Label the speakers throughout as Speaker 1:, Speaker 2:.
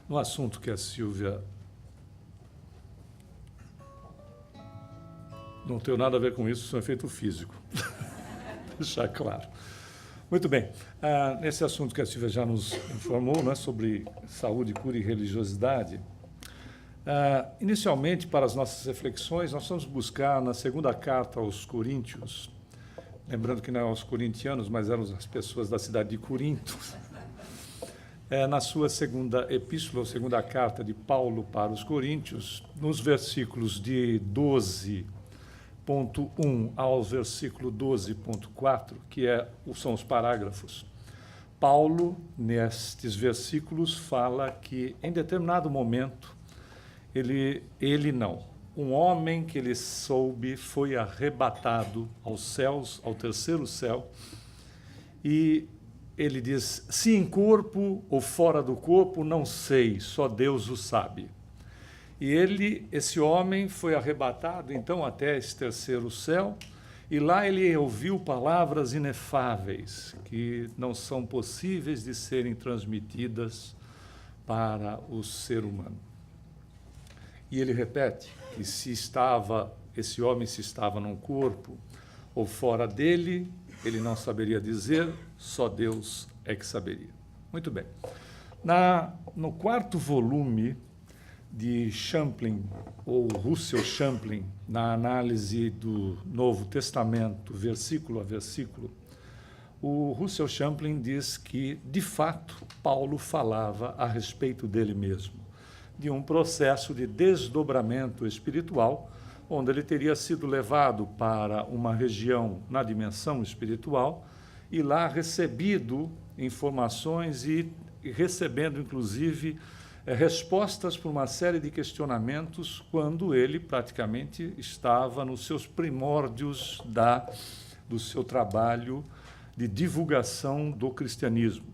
Speaker 1: No assunto que a Silvia... Não tem nada a ver com isso, isso é um efeito físico. Deixar claro. Muito bem. Nesse assunto que a Silvia já nos informou, né, sobre saúde, cura e religiosidade, inicialmente, para as nossas reflexões, nós vamos buscar na segunda carta aos Coríntios, lembrando que não eram os corintianos, mas eram as pessoas da cidade de Corinto, na sua segunda epístola, ou segunda carta de Paulo para os Coríntios, nos versículos de 12.1 ao versículo 12.4, que são os parágrafos. Paulo, nestes versículos, fala que, em determinado momento, um homem que ele soube foi arrebatado aos céus, ao terceiro céu, e ele diz, se em corpo ou fora do corpo, não sei, só Deus o sabe. E esse homem foi arrebatado, então, até esse terceiro céu, e lá ele ouviu palavras inefáveis, que não são possíveis de serem transmitidas para o ser humano. E ele repete que esse homem se estava num corpo ou fora dele, ele não saberia dizer, só Deus é que saberia. Muito bem. No quarto volume de Champlin, ou Russell Champlin, na análise do Novo Testamento, versículo a versículo, o Russell Champlin diz que, de fato, Paulo falava a respeito dele mesmo, de um processo de desdobramento espiritual, onde ele teria sido levado para uma região na dimensão espiritual e lá recebido informações e recebendo, inclusive, respostas para uma série de questionamentos quando ele praticamente estava nos seus primórdios do seu trabalho de divulgação do cristianismo.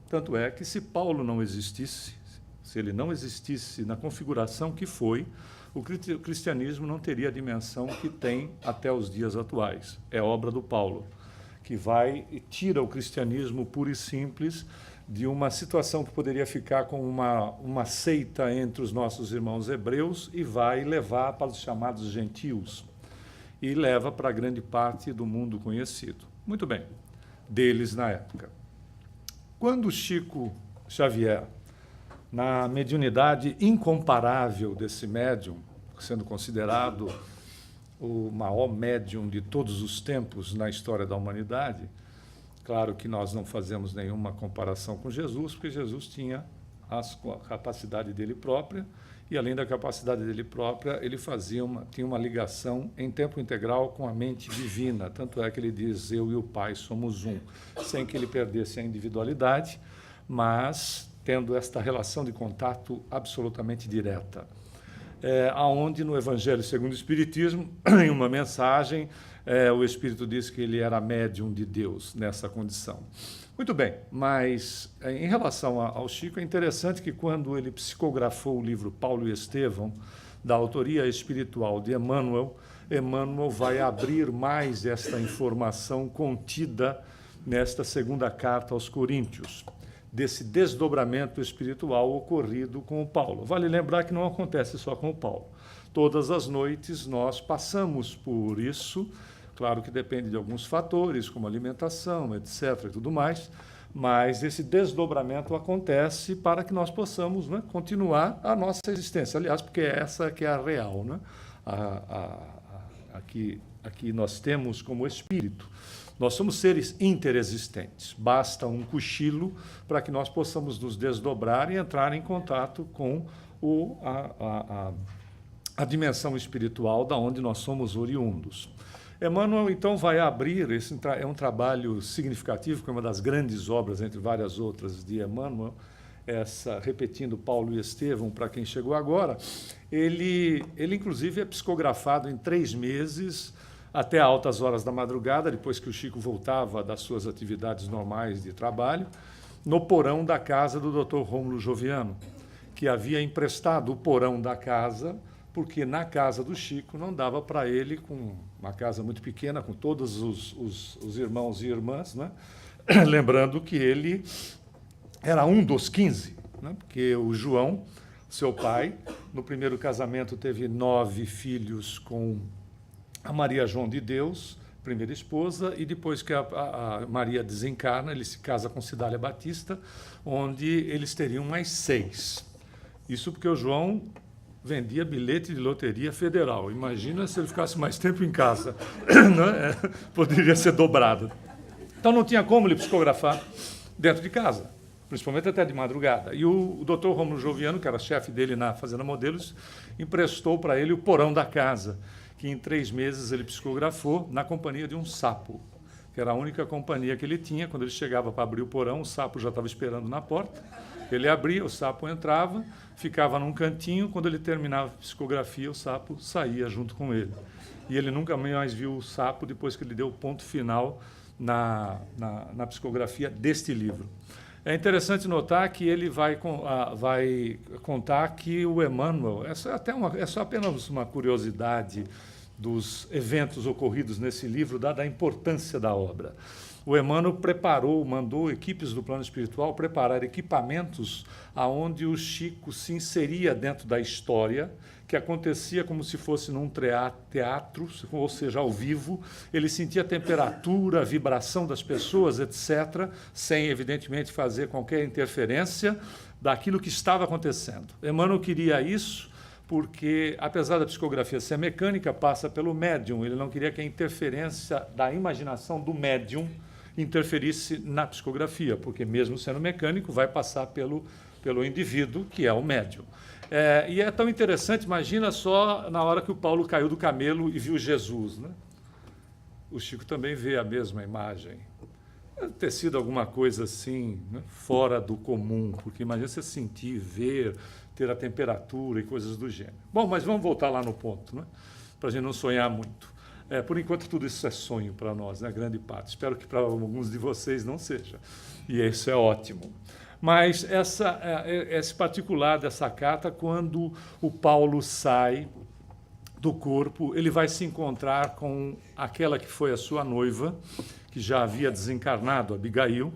Speaker 1: Tanto é que, se Paulo não existisse, se ele não existisse na configuração que foi, o cristianismo não teria a dimensão que tem até os dias atuais. É obra do Paulo, que vai e tira o cristianismo puro e simples de uma situação que poderia ficar com uma seita entre os nossos irmãos hebreus e vai levar para os chamados gentios e leva para grande parte do mundo conhecido. Muito bem, deles na época. Quando Chico Xavier, na mediunidade incomparável desse médium, sendo considerado o maior médium de todos os tempos na história da humanidade, claro que nós não fazemos nenhuma comparação com Jesus, porque Jesus tinha a capacidade dele própria, e além da capacidade dele própria, ele tinha uma ligação em tempo integral com a mente divina, tanto é que ele diz, eu e o Pai somos um, sem que ele perdesse a individualidade, mas tendo esta relação de contato absolutamente direta. Aonde no Evangelho segundo o Espiritismo, em uma mensagem, o Espírito diz que ele era médium de Deus nessa condição. Muito bem, mas em relação ao Chico, é interessante que quando ele psicografou o livro Paulo e Estevão, da autoria espiritual de Emmanuel, Emmanuel vai abrir mais esta informação contida nesta segunda carta aos Coríntios, desse desdobramento espiritual ocorrido com o Paulo. Vale lembrar que não acontece só com o Paulo. Todas as noites nós passamos por isso, claro que depende de alguns fatores, como alimentação, etc., e tudo mais, mas esse desdobramento acontece para que nós possamos, né, continuar a nossa existência. Aliás, porque essa que é a real, né? Aqui nós temos como espírito. Nós somos seres interexistentes. Basta um cochilo para que nós possamos nos desdobrar e entrar em contato com a dimensão espiritual da onde nós somos oriundos. Emmanuel, então, vai abrir, é um trabalho significativo, que é uma das grandes obras, entre várias outras, de Emmanuel, repetindo Paulo e Estevão, para quem chegou agora, ele inclusive é psicografado em 3 meses, até altas horas da madrugada, depois que o Chico voltava das suas atividades normais de trabalho, no porão da casa do Dr. Rômulo Joviano, que havia emprestado o porão da casa, porque na casa do Chico não dava para ele, com uma casa muito pequena, com todos os irmãos e irmãs, né? Lembrando que ele era um dos 15, né? Porque o João, seu pai, no primeiro casamento teve 9 filhos com a Maria João de Deus, primeira esposa, e depois que a Maria desencarna, ele se casa com Cidália Batista, onde eles teriam mais 6. Isso porque o João vendia bilhete de loteria federal. Imagina se ele ficasse mais tempo em casa. Né? Poderia ser dobrado. Então não tinha como ele psicografar dentro de casa, principalmente até de madrugada. E o doutor Rômulo Joviano, que era chefe dele na Fazenda Modelos, emprestou para ele o porão da casa, que em 3 meses ele psicografou na companhia de um sapo, que era a única companhia que ele tinha. Quando ele chegava para abrir o porão, o sapo já estava esperando na porta. Ele abria, o sapo entrava, ficava num cantinho. Quando ele terminava a psicografia, o sapo saía junto com ele. E ele nunca mais viu o sapo depois que ele deu o ponto final na psicografia deste livro. É interessante notar que ele vai contar que o Emmanuel, é só apenas uma curiosidade dos eventos ocorridos nesse livro, dada a importância da obra. O Emmanuel mandou equipes do plano espiritual preparar equipamentos aonde o Chico se inseria dentro da história, que acontecia como se fosse num teatro, ou seja, ao vivo. Ele sentia a temperatura, a vibração das pessoas, etc., sem, evidentemente, fazer qualquer interferência daquilo que estava acontecendo. Emmanuel queria isso porque, apesar da psicografia ser mecânica, passa pelo médium. Ele não queria que a interferência da imaginação do médium interferisse na psicografia, porque, mesmo sendo mecânico, vai passar pelo indivíduo, que é o médium. E é tão interessante, imagina só na hora que o Paulo caiu do camelo e viu Jesus, né? O Chico também vê a mesma imagem. Deve ter sido alguma coisa assim, né, fora do comum, porque imagina você sentir, ver, ter a temperatura e coisas do gênero. Bom, mas vamos voltar lá no ponto, né, para a gente não sonhar muito. Por enquanto, tudo isso é sonho para nós, né, grande parte. Espero que para alguns de vocês não seja. E isso é ótimo. Mas esse particular dessa carta, quando o Paulo sai do corpo, ele vai se encontrar com aquela que foi a sua noiva, que já havia desencarnado, Abigail,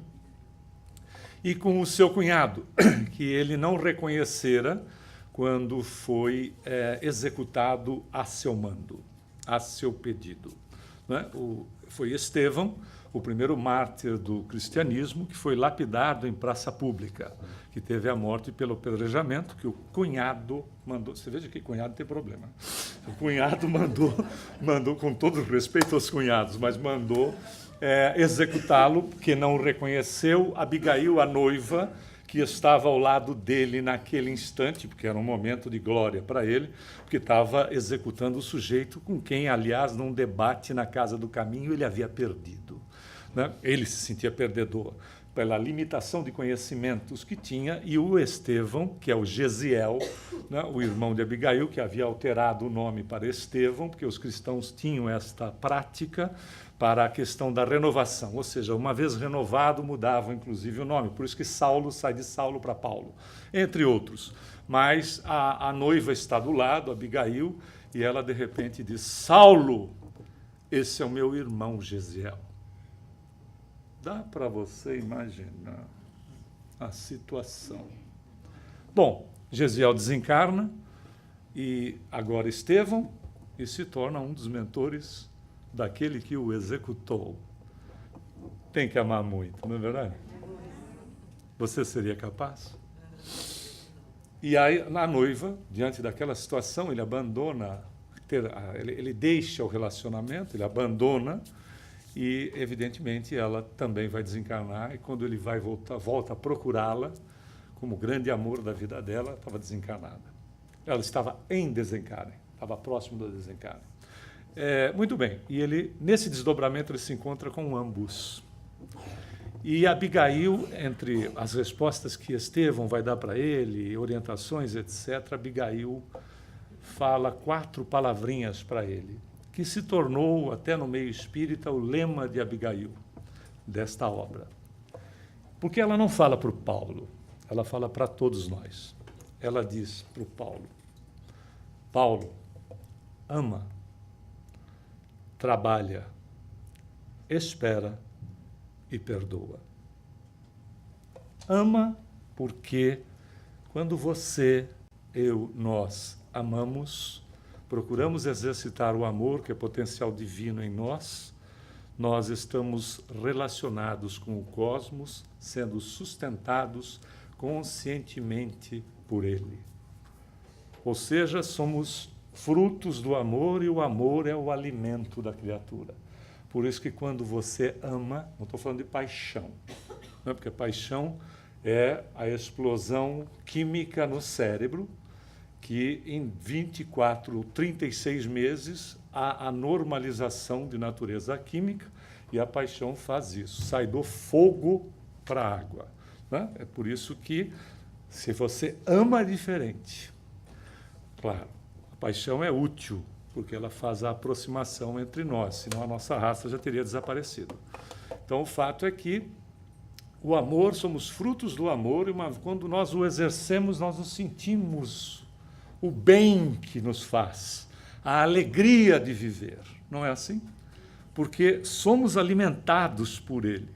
Speaker 1: e com o seu cunhado, que ele não reconhecera quando foi executado a seu mando, a seu pedido. Né? Foi Estevão, o primeiro mártir do cristianismo, que foi lapidado em praça pública, que teve a morte pelo apedrejamento, que o cunhado mandou. Você veja que cunhado tem problema. O cunhado mandou, com todo respeito aos cunhados, mas mandou executá-lo, porque não reconheceu Abigail, a noiva, que estava ao lado dele naquele instante, porque era um momento de glória para ele, porque estava executando o sujeito com quem, aliás, num debate na Casa do Caminho, ele havia perdido. Né? Ele se sentia perdedor pela limitação de conhecimentos que tinha, e o Estevão, que é o Gesiel, né, o irmão de Abigail, que havia alterado o nome para Estevão, porque os cristãos tinham esta prática para a questão da renovação, ou seja, uma vez renovado, mudavam inclusive o nome, por isso que Saulo sai de Saulo para Paulo, entre outros. Mas a noiva está do lado, Abigail, e ela de repente diz: Saulo, esse é o meu irmão Gesiel. Dá para você imaginar a situação. Bom, Gesiel desencarna, e agora Estevão, e se torna um dos mentores daquele que o executou. Tem que amar muito, não é verdade? Você seria capaz? E aí, a noiva, diante daquela situação, ele abandona, ele deixa o relacionamento, ele abandona, e, evidentemente, ela também vai desencarnar, e quando ele volta a procurá-la, como grande amor da vida dela, estava desencarnada. Ela estava em desencarne, estava próximo do desencarne. Muito bem, e ele, nesse desdobramento, ele se encontra com ambos. E Abigail, entre as respostas que Estevão vai dar para ele, orientações, etc., Abigail fala 4 palavrinhas para ele, que se tornou, até no meio espírita, o lema de Abigail, desta obra. Porque ela não fala para o Paulo, ela fala para todos nós. Ela diz para o Paulo: Paulo, ama, trabalha, espera e perdoa. Ama porque Quando você, eu, nós amamos, procuramos exercitar o amor, que é potencial divino em nós, nós estamos relacionados com o cosmos, sendo sustentados conscientemente por ele. Ou seja, somos frutos do amor e o amor é o alimento da criatura. Por isso que quando você ama, não estou falando de paixão, não é? Porque paixão é a explosão química no cérebro, que em 24, 36 meses há a normalização de natureza química e a paixão faz isso, sai do fogo para a água. Né? É por isso que, se você ama, é diferente. Claro, a paixão é útil, porque ela faz a aproximação entre nós, senão a nossa raça já teria desaparecido. Então, o fato é que o amor, somos frutos do amor, e quando nós o exercemos, nós nos sentimos o bem que nos faz, a alegria de viver. Não é assim? Porque somos alimentados por ele.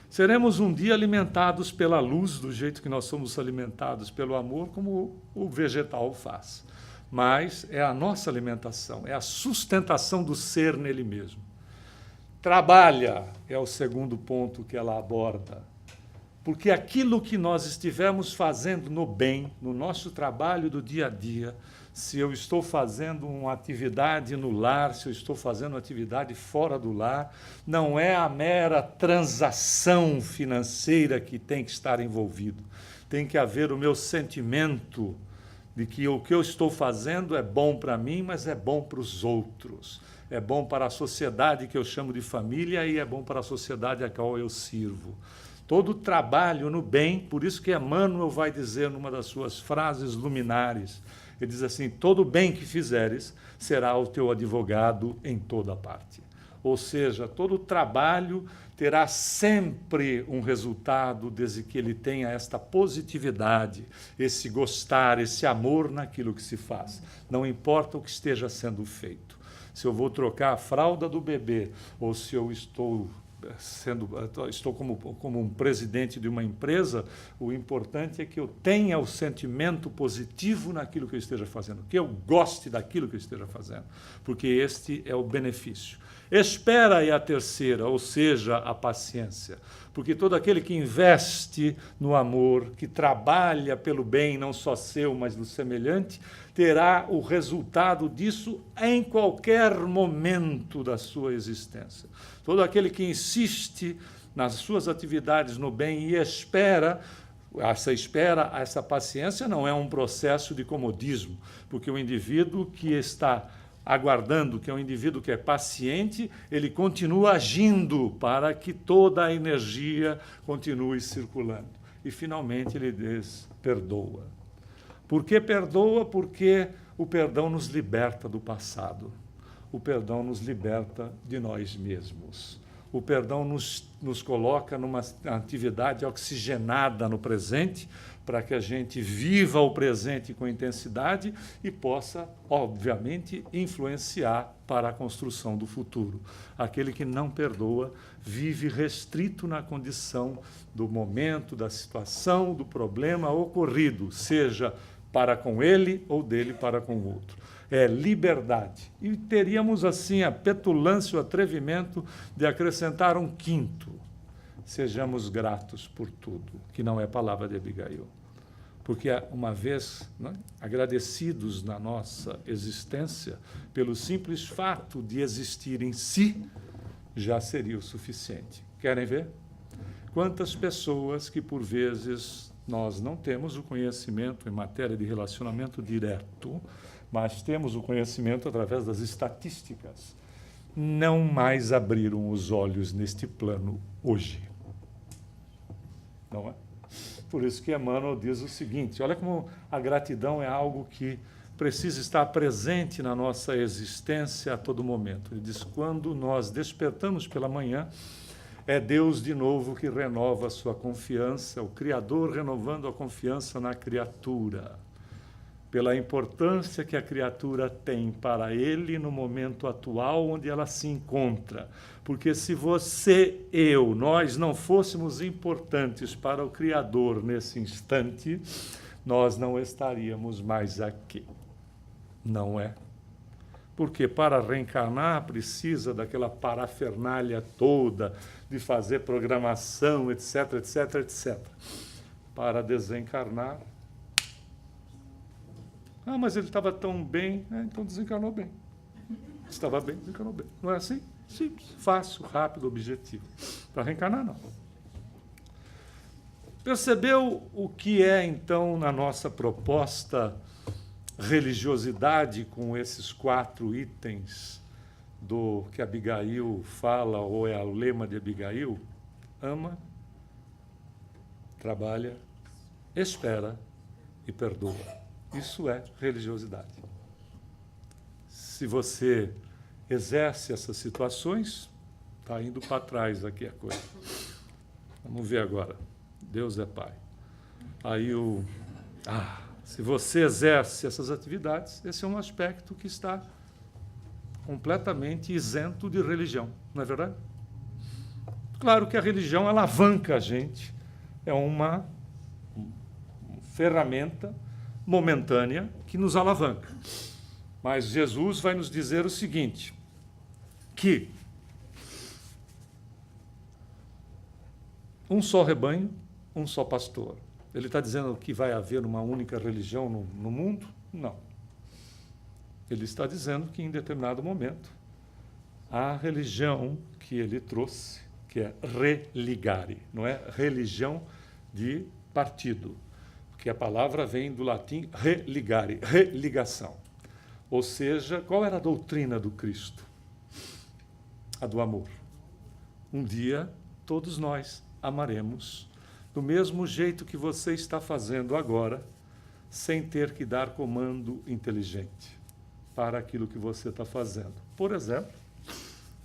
Speaker 1: Seremos um dia alimentados pela luz, do jeito que nós somos alimentados pelo amor, como o vegetal faz. Mas é a nossa alimentação, é a sustentação do ser nele mesmo. Trabalha, é o segundo ponto que ela aborda. Porque aquilo que nós estivermos fazendo no bem, no nosso trabalho do dia a dia, se eu estou fazendo uma atividade no lar, se eu estou fazendo uma atividade fora do lar, não é a mera transação financeira que tem que estar envolvido. Tem que haver o meu sentimento de que o que eu estou fazendo é bom para mim, mas é bom para os outros. É bom para a sociedade que eu chamo de família e é bom para a sociedade a qual eu sirvo. Todo trabalho no bem, por isso que Emmanuel vai dizer numa das suas frases luminares, ele diz assim, todo bem que fizeres será o teu advogado em toda parte. Ou seja, todo trabalho terá sempre um resultado desde que ele tenha esta positividade, esse gostar, esse amor naquilo que se faz. Não importa o que esteja sendo feito. Se eu vou trocar a fralda do bebê ou se eu estou como um presidente de uma empresa, o importante é que eu tenha o sentimento positivo naquilo que eu esteja fazendo, que eu goste daquilo que eu esteja fazendo, porque este é o benefício. Espera é a terceira, ou seja, a paciência, porque todo aquele que investe no amor, que trabalha pelo bem, não só seu, mas do semelhante, terá o resultado disso em qualquer momento da sua existência. Todo aquele que insiste nas suas atividades no bem e espera, essa paciência não é um processo de comodismo, porque o indivíduo que está aguardando, que é um indivíduo que é paciente, ele continua agindo para que toda a energia continue circulando. E, finalmente, ele perdoa. Por que perdoa? Porque o perdão nos liberta do passado. O perdão nos liberta de nós mesmos. O perdão nos coloca numa atividade oxigenada no presente, para que a gente viva o presente com intensidade e possa, obviamente, influenciar para a construção do futuro. Aquele que não perdoa vive restrito na condição do momento, da situação, do problema ocorrido, seja para com ele ou dele para com o outro. É liberdade. E teríamos, assim, a petulância, o atrevimento de acrescentar um quinto. Sejamos gratos por tudo, que não é palavra de Abigail. Porque, uma vez agradecidos na nossa existência, pelo simples fato de existir em si, já seria o suficiente. Querem ver? Quantas pessoas que, por vezes, nós não temos o conhecimento em matéria de relacionamento direto, mas temos o conhecimento através das estatísticas, não mais abriram os olhos neste plano hoje. Não é? Por isso que Emmanuel diz o seguinte, olha como a gratidão é algo que precisa estar presente na nossa existência a todo momento. Ele diz, quando nós despertamos pela manhã, é Deus de novo que renova a sua confiança, o Criador renovando a confiança na criatura, pela importância que a criatura tem para ele no momento atual onde ela se encontra. Porque se você, nós não fôssemos importantes para o Criador nesse instante, nós não estaríamos mais aqui. Não é? Porque para reencarnar precisa daquela parafernália toda, de fazer programação, etc, etc, etc. Para desencarnar... mas ele estava tão bem, então desencarnou bem. Estava bem, desencarnou bem. Não é assim? Simples, fácil, rápido, objetivo. Para reencarnar, não. Percebeu o que é, então, na nossa proposta religiosidade com esses 4 itens do que Abigail fala, ou é o lema de Abigail? Ama, trabalha, espera e perdoa. Isso é religiosidade. Se você exerce essas situações, está indo para trás aqui a coisa. Vamos ver agora. Deus é Pai. Aí se você exerce essas atividades, esse é um aspecto que está completamente isento de religião, não é verdade? Claro que a religião alavanca a gente, é uma ferramenta momentânea que nos alavanca. Mas Jesus vai nos dizer o seguinte, que um só rebanho, um só pastor. Ele está dizendo que vai haver uma única religião no mundo? Não. Ele está dizendo que, em determinado momento, a religião que ele trouxe, que é religare, não é religião de partido, porque a palavra vem do latim religare, religação. Ou seja, qual era a doutrina do Cristo? A do amor. Um dia, todos nós amaremos do mesmo jeito que você está fazendo agora, sem ter que dar comando inteligente para aquilo que você está fazendo. Por exemplo,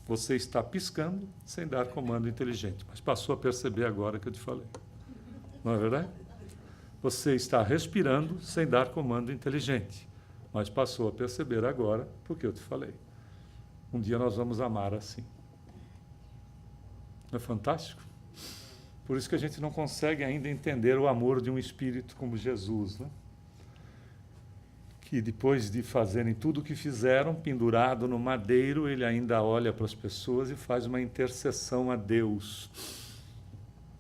Speaker 1: você está piscando sem dar comando inteligente, mas passou a perceber agora que eu te falei. Não é verdade? Você está respirando sem dar comando inteligente, mas passou a perceber agora porque eu te falei. Um dia nós vamos amar assim. Não é fantástico? Por isso que a gente não consegue ainda entender o amor de um espírito como Jesus, né? Que depois de fazerem tudo o que fizeram, pendurado no madeiro, ele ainda olha para as pessoas e faz uma intercessão a Deus.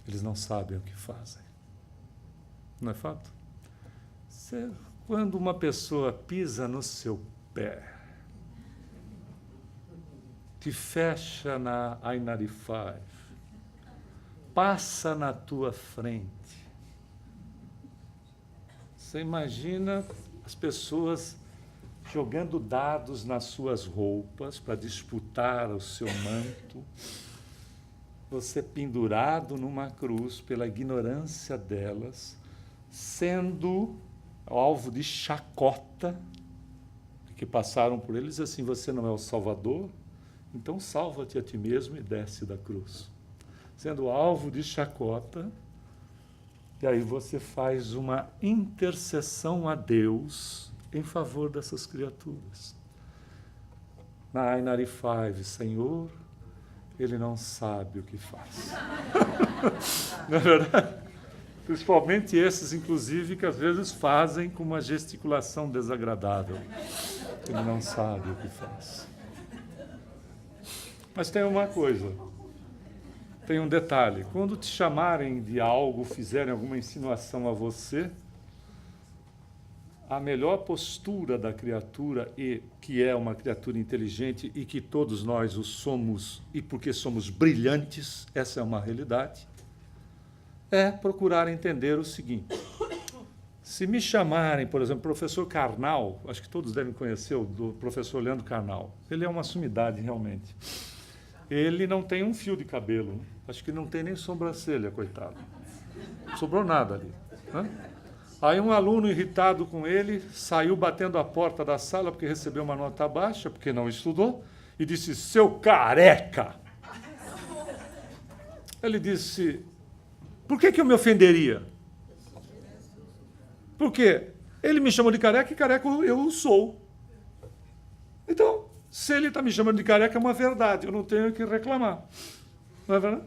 Speaker 1: Eles não sabem o que fazem. Não é fato? Quando uma pessoa pisa no seu pé, te fecha na I-95, passa na tua frente. Você imagina as pessoas jogando dados nas suas roupas para disputar o seu manto, você pendurado numa cruz pela ignorância delas, sendo alvo de chacota, que passaram por eles assim, você não é o Salvador, então salva-te a ti mesmo e desce da cruz. Sendo alvo de chacota, e aí você faz uma intercessão a Deus em favor dessas criaturas. Na I-95, Senhor, ele não sabe o que faz. Não é verdade? Principalmente esses, inclusive, que às vezes fazem com uma gesticulação desagradável. Ele não sabe o que faz. Mas tem uma coisa. Tem um detalhe, quando te chamarem de algo, fizerem alguma insinuação a você, a melhor postura da criatura, e que é uma criatura inteligente e que todos nós o somos, e porque somos brilhantes, essa é uma realidade, é procurar entender o seguinte. Se me chamarem, por exemplo, professor Karnal, acho que todos devem conhecer o do professor Leandro Karnal, ele é uma sumidade realmente. Ele não tem um fio de cabelo, acho que não tem nem sobrancelha, coitado. Não sobrou nada ali. Né? Aí um aluno irritado com ele saiu batendo a porta da sala porque recebeu uma nota baixa, porque não estudou, e disse, seu careca! Ele disse, por que eu me ofenderia? Porque ele me chamou de careca e careca eu sou. Então, se ele está me chamando de careca, é uma verdade, eu não tenho que reclamar. Não é verdade?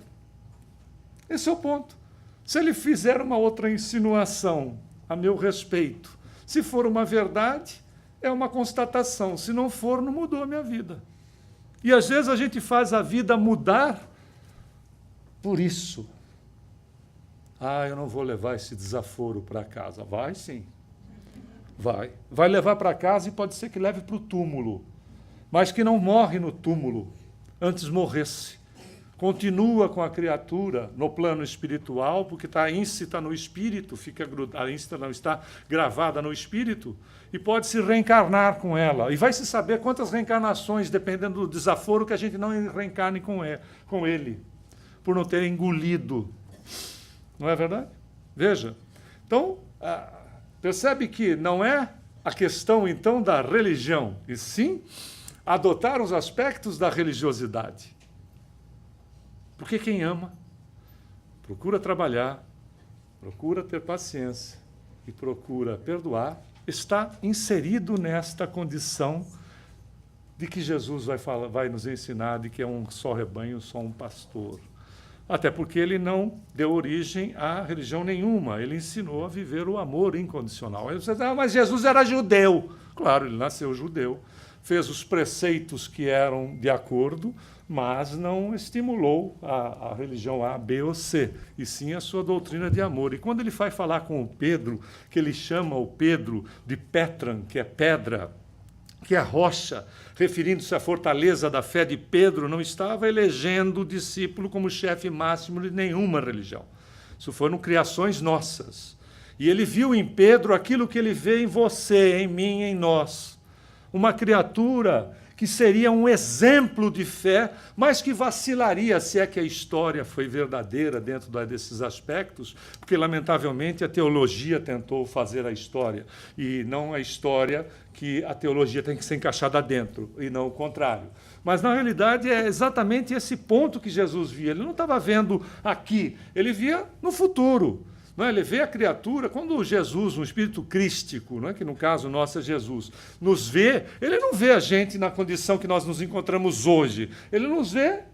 Speaker 1: Esse é o ponto. Se ele fizer uma outra insinuação a meu respeito. Se for uma verdade, é uma constatação. Se não for, não mudou a minha vida. E às vezes a gente faz a vida mudar por isso. Eu não vou levar esse desaforo para casa. Vai sim. Vai. Vai levar para casa e pode ser que leve para o túmulo. Mas que não morre no túmulo, antes morresse. Continua com a criatura no plano espiritual, porque a ínsita está no espírito, a ínsita não está gravada no espírito, e pode se reencarnar com ela. E vai se saber quantas reencarnações, dependendo do desaforo, que a gente não reencarne com ele, por não ter engolido. Não é verdade? Veja. Então, percebe que não é a questão, então, da religião, e sim adotar os aspectos da religiosidade. Porque quem ama procura trabalhar, procura ter paciência e procura perdoar, está inserido nesta condição de que Jesus vai nos ensinar de que é um só rebanho, só um pastor. Até porque ele não deu origem a religião nenhuma, ele ensinou a viver o amor incondicional. Aí você diz, mas Jesus era judeu. Claro, ele nasceu judeu, fez os preceitos que eram de acordo, mas não estimulou a religião A, B ou C, e sim a sua doutrina de amor. E quando ele vai falar com o Pedro, que ele chama o Pedro de Petran, que é pedra, que é rocha, referindo-se à fortaleza da fé de Pedro, não estava elegendo o discípulo como chefe máximo de nenhuma religião. Isso foram criações nossas. E ele viu em Pedro aquilo que ele vê em você, em mim, em nós. Uma criatura que seria um exemplo de fé, mas que vacilaria se é que a história foi verdadeira dentro desses aspectos, porque, lamentavelmente, a teologia tentou fazer a história, e não a história que a teologia tem que ser encaixada dentro, e não o contrário. Mas, na realidade, é exatamente esse ponto que Jesus via. Ele não estava vendo aqui, ele via no futuro. Não é? Ele vê a criatura, quando Jesus, um espírito crístico, não é? Que no caso nosso é Jesus, nos vê, ele não vê a gente na condição que nós nos encontramos hoje. Ele nos vê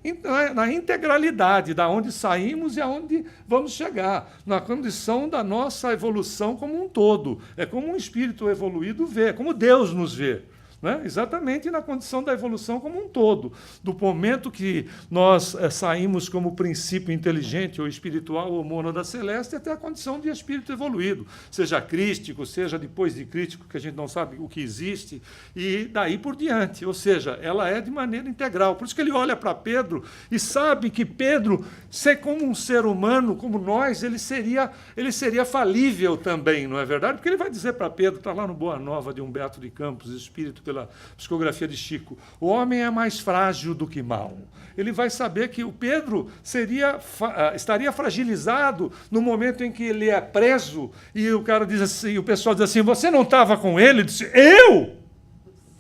Speaker 1: na integralidade, da onde saímos e aonde vamos chegar, na condição da nossa evolução como um todo. É como um espírito evoluído vê, é como Deus nos vê. Né? Exatamente na condição da evolução como um todo. Do momento que nós saímos como princípio inteligente ou espiritual ou mônada celeste até a condição de espírito evoluído, seja crístico, seja depois de crístico, que a gente não sabe o que existe, e daí por diante. Ou seja, ela é de maneira integral. Por isso que ele olha para Pedro e sabe que Pedro, ser como um ser humano, como nós, ele seria falível também, não é verdade? Porque ele vai dizer para Pedro, está lá no Boa Nova de Humberto de Campos, espírito pela psicografia de Chico, o homem é mais frágil do que mal. Ele vai saber que o Pedro estaria fragilizado no momento em que ele é preso e o cara diz assim, o pessoal diz assim, você não estava com ele? Ele disse, eu?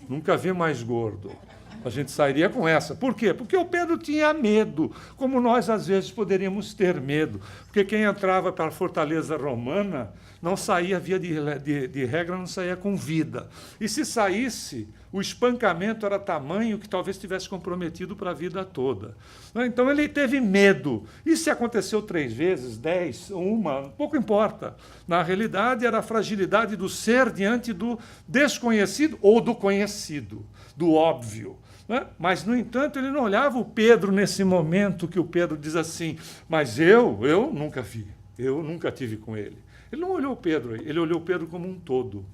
Speaker 1: Nunca vi mais gordo. A gente sairia com essa. Por quê? Porque o Pedro tinha medo, como nós às vezes poderíamos ter medo. Porque quem entrava para a fortaleza romana não saía, via de regra, não saía com vida. E se saísse, o espancamento era tamanho que talvez tivesse comprometido para a vida toda. Então ele teve medo. E se aconteceu 3 vezes, 10, uma, pouco importa. Na realidade, era a fragilidade do ser diante do desconhecido ou do conhecido, do óbvio. Mas, no entanto, ele não olhava o Pedro nesse momento que o Pedro diz assim, mas eu nunca vi, eu nunca tive com ele. Ele não olhou o Pedro, ele olhou o Pedro como um todo.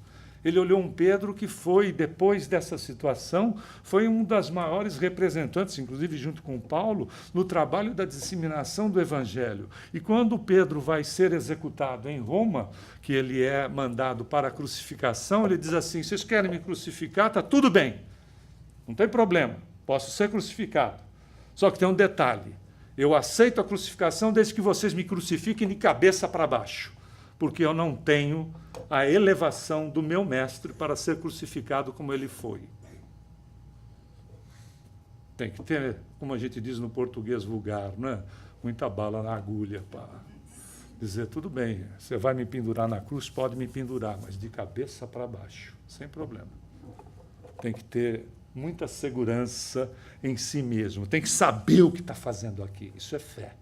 Speaker 1: Ele olhou um Pedro que foi, depois dessa situação, foi um das maiores representantes, inclusive junto com Paulo, no trabalho da disseminação do Evangelho. E quando Pedro vai ser executado em Roma, que ele é mandado para a crucificação, ele diz assim, vocês querem me crucificar? Está tudo bem. Não tem problema, posso ser crucificado. Só que tem um detalhe, eu aceito a crucificação desde que vocês me crucifiquem de cabeça para baixo, porque eu não tenho a elevação do meu mestre para ser crucificado como ele foi. Tem que ter, como a gente diz no português vulgar, né? Muita bala na agulha para dizer, tudo bem, você vai me pendurar na cruz, pode me pendurar, mas de cabeça para baixo, sem problema. Tem que ter muita segurança em si mesmo. Tem que saber o que está fazendo aqui. Isso é fé.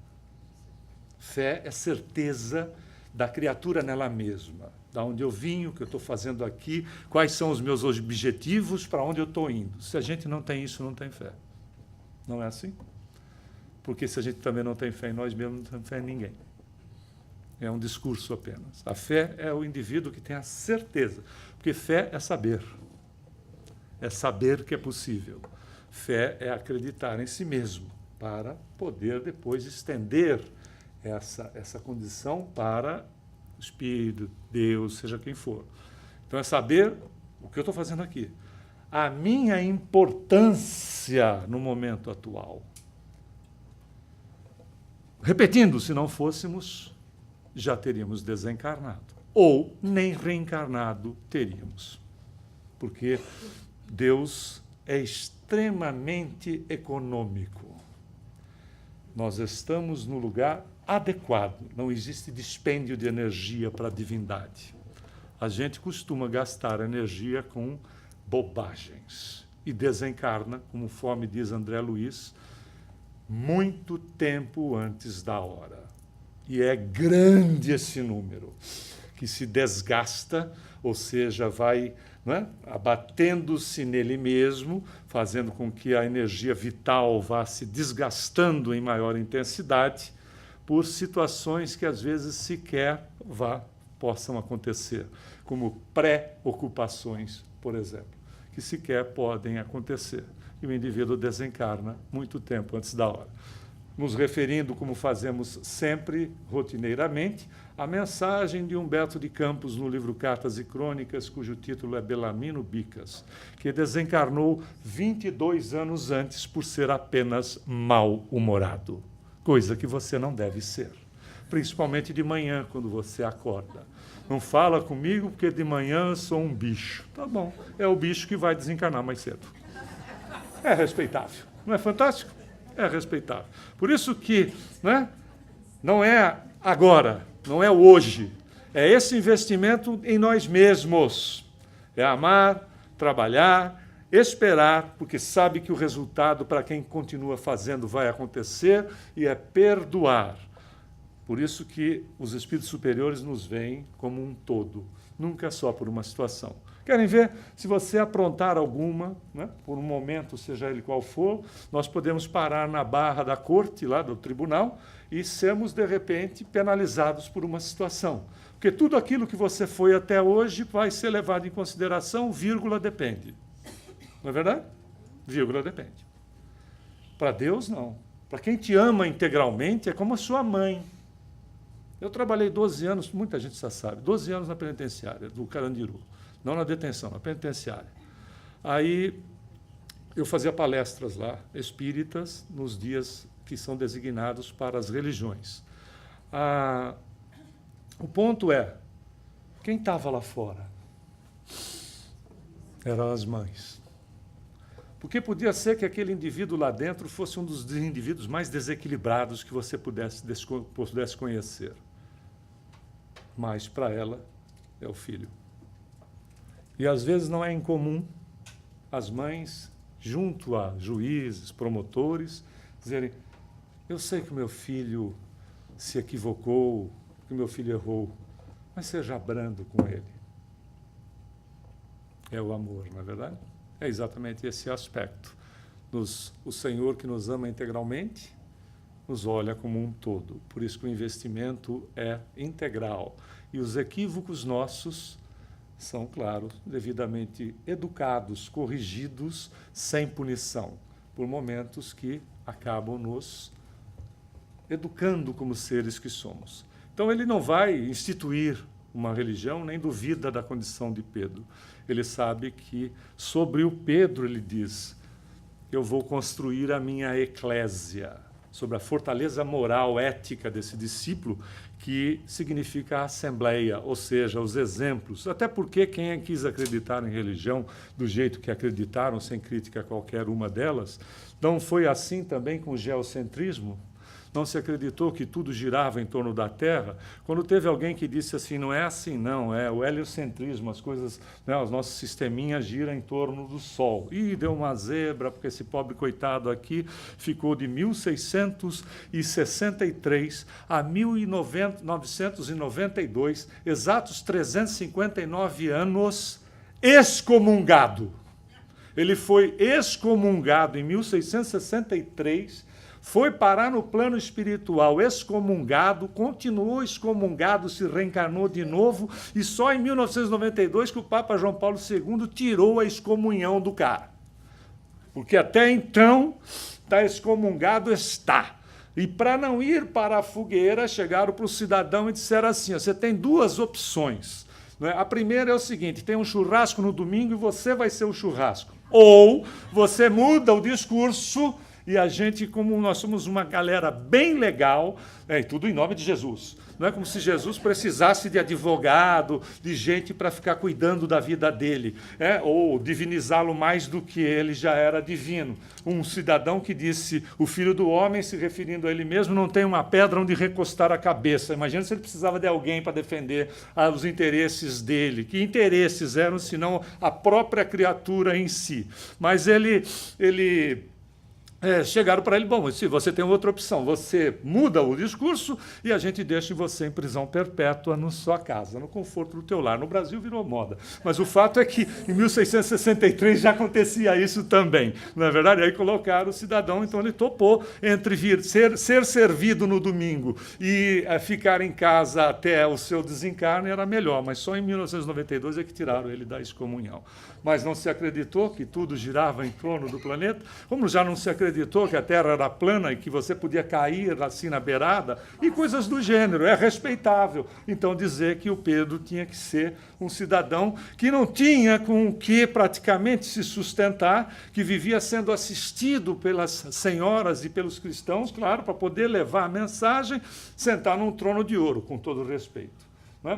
Speaker 1: Fé é certeza da criatura nela mesma, Da onde eu vim, o que eu estou fazendo aqui, quais são os meus objetivos, para onde eu estou indo. Se a gente não tem isso, não tem fé. Não é assim? Porque se a gente também não tem fé em nós mesmos, não tem fé em ninguém. É um discurso apenas. A fé é o indivíduo que tem a certeza. Porque fé é saber. É saber que é possível. Fé é acreditar em si mesmo, para poder depois estender essa condição para o Espírito, Deus, seja quem for. Então é saber o que eu estou fazendo aqui. A minha importância no momento atual. Repetindo, se não fôssemos, já teríamos desencarnado. Ou nem reencarnado teríamos. Porque Deus é extremamente econômico. Nós estamos no lugar adequado. Não existe dispêndio de energia para a divindade. A gente costuma gastar energia com bobagens e desencarna, conforme diz André Luiz, muito tempo antes da hora. E é grande esse número, que se desgasta, ou seja, vai, não é, abatendo-se nele mesmo, fazendo com que a energia vital vá se desgastando em maior intensidade, por situações que às vezes sequer possam acontecer, como pré-ocupações, por exemplo, que sequer podem acontecer. E o indivíduo desencarna muito tempo antes da hora. Nos referindo, como fazemos sempre, rotineiramente, à mensagem de Humberto de Campos no livro Cartas e Crônicas, cujo título é Belarmino Bicas, que desencarnou 22 anos antes por ser apenas mal-humorado. Coisa que você não deve ser, principalmente de manhã, quando você acorda. Não fala comigo porque de manhã eu sou um bicho. Tá bom, é o bicho que vai desencarnar mais cedo. É respeitável, não é fantástico? É respeitável. Por isso que, né, não é agora, não é hoje, é esse investimento em nós mesmos. É amar, trabalhar, esperar, porque sabe que o resultado para quem continua fazendo vai acontecer, e é perdoar. Por isso que os espíritos superiores nos veem como um todo, nunca só por uma situação. Querem ver? Se você aprontar alguma, né, por um momento, seja ele qual for, nós podemos parar na barra da corte, lá do tribunal, e sermos, de repente, penalizados por uma situação. Porque tudo aquilo que você foi até hoje vai ser levado em consideração, vírgula, depende. Não é verdade? Vírgula, depende. Para Deus, não. Para quem te ama integralmente, é como a sua mãe. Eu trabalhei 12 anos, muita gente já sabe, 12 anos na penitenciária do Carandiru. Não na detenção, na penitenciária. Aí eu fazia palestras lá, espíritas, nos dias que são designados para as religiões. O ponto é, quem estava lá fora? Eram as mães. Porque podia ser que aquele indivíduo lá dentro fosse um dos indivíduos mais desequilibrados que você pudesse conhecer. Mas, para ela, é o filho. E, às vezes, não é incomum as mães, junto a juízes, promotores, dizerem: eu sei que o meu filho se equivocou, que o meu filho errou, mas seja brando com ele. É o amor, não é verdade? É exatamente esse aspecto. O Senhor, que nos ama integralmente, nos olha como um todo. Por isso que o investimento é integral. E os equívocos nossos são, claro, devidamente educados, corrigidos, sem punição, por momentos que acabam nos educando como seres que somos. Então, ele não vai instituir uma religião, nem duvida da condição de Pedro. Ele sabe que, sobre o Pedro, ele diz: eu vou construir a minha eclésia, sobre a fortaleza moral, ética desse discípulo, que significa a assembleia, ou seja, os exemplos. Até porque quem quis acreditar em religião do jeito que acreditaram, sem crítica a qualquer uma delas, não foi assim também com o geocentrismo? não se acreditou que tudo girava em torno da Terra, quando teve alguém que disse assim, não é assim não, é o heliocentrismo, as coisas, né, os nossos sisteminhas giram em torno do Sol. E deu uma zebra, porque esse pobre coitado aqui ficou de 1663 a 1992, exatos 359 anos, excomungado. Ele foi excomungado em 1663, foi parar no plano espiritual excomungado, continuou excomungado, se reencarnou de novo, e só em 1992 que o Papa João Paulo II tirou a excomunhão do cara. Porque até então, está excomungado, está. E para não ir para a fogueira, chegaram para o cidadão e disseram assim, você tem duas opções. A primeira é o seguinte, tem um churrasco no domingo e você vai ser o churrasco. Ou você muda o discurso e a gente, como nós somos uma galera bem legal, e tudo em nome de Jesus. Não é como se Jesus precisasse de advogado, de gente para ficar cuidando da vida dele, ou divinizá-lo mais do que ele já era divino. Um cidadão que disse, o Filho do Homem, se referindo a ele mesmo, não tem uma pedra onde recostar a cabeça. Imagina se ele precisava de alguém para defender os interesses dele. Que interesses eram, senão a própria criatura em si? Mas chegaram para ele, bom, se você tem outra opção, você muda o discurso e a gente deixa você em prisão perpétua na sua casa, no conforto do teu lar. No Brasil virou moda, mas o fato é que em 1663 já acontecia isso também, não é verdade? Aí colocaram o cidadão, então ele topou entre ser servido no domingo e ficar em casa até o seu desencarne era melhor, mas só em 1992 é que tiraram ele da excomunhão. Mas não se acreditou que tudo girava em torno do planeta, como já não se acreditou que a Terra era plana e que você podia cair assim na beirada, e coisas do gênero, é respeitável. Então dizer que o Pedro tinha que ser um cidadão que não tinha com o que praticamente se sustentar, que vivia sendo assistido pelas senhoras e pelos cristãos, claro, para poder levar a mensagem, sentar num trono de ouro, com todo respeito.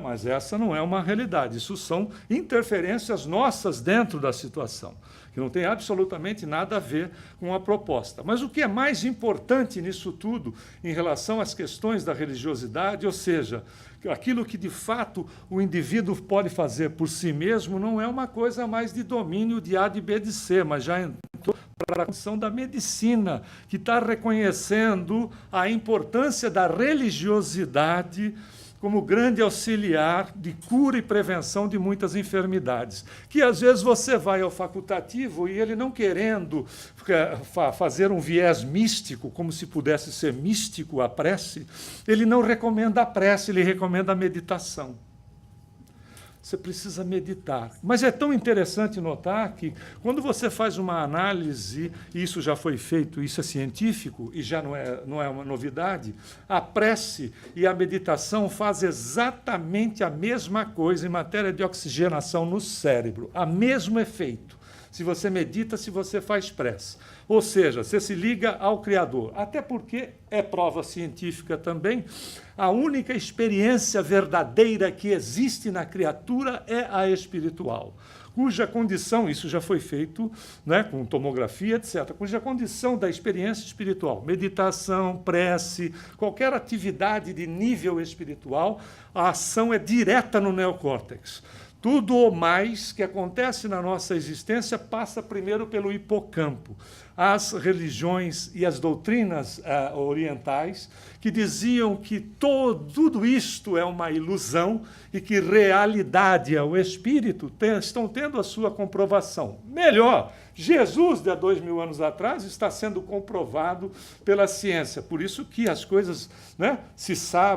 Speaker 1: Mas essa não é uma realidade, isso são interferências nossas dentro da situação, que não tem absolutamente nada a ver com a proposta. Mas o que é mais importante nisso tudo, em relação às questões da religiosidade, ou seja, aquilo que de fato o indivíduo pode fazer por si mesmo, não é uma coisa mais de domínio de A, de B, de C, mas já entrou para a condição da medicina, que está reconhecendo a importância da religiosidade como grande auxiliar de cura e prevenção de muitas enfermidades. Que às vezes você vai ao facultativo e ele não querendo fazer um viés místico, como se pudesse ser místico a prece, ele não recomenda a prece, ele recomenda a meditação. Você precisa meditar. Mas é tão interessante notar que, quando você faz uma análise, e isso já foi feito, isso é científico, e já não é uma novidade, a prece e a meditação fazem exatamente a mesma coisa em matéria de oxigenação no cérebro, o mesmo efeito. Se você medita, se você faz prece. Ou seja, você se liga ao Criador. Até porque é prova científica também, a única experiência verdadeira que existe na criatura é a espiritual, cuja condição, isso já foi feito, né, com tomografia, etc., cuja condição da experiência espiritual, meditação, prece, qualquer atividade de nível espiritual, a ação é direta no neocórtex. Tudo o mais que acontece na nossa existência passa primeiro pelo hipocampo. As religiões e as doutrinas orientais que diziam que tudo isto é uma ilusão e que realidade é o espírito, estão tendo a sua comprovação. Melhor, Jesus, de há 2000 anos atrás, está sendo comprovado pela ciência. Por isso que as coisas, né,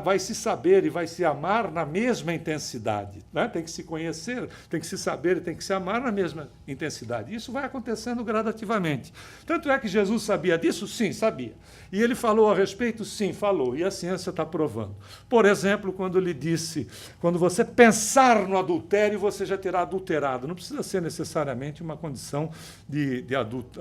Speaker 1: vai se saber e vai se amar na mesma intensidade. Né? Tem que se conhecer, tem que se saber e tem que se amar na mesma intensidade. Isso vai acontecendo gradativamente. Tanto é que Jesus sabia disso? Sim, sabia. E ele falou a respeito? Sim, falou. E a ciência está provando. Por exemplo, quando ele disse, quando você pensar no adultério, você já terá adulterado. Não precisa ser necessariamente uma condição de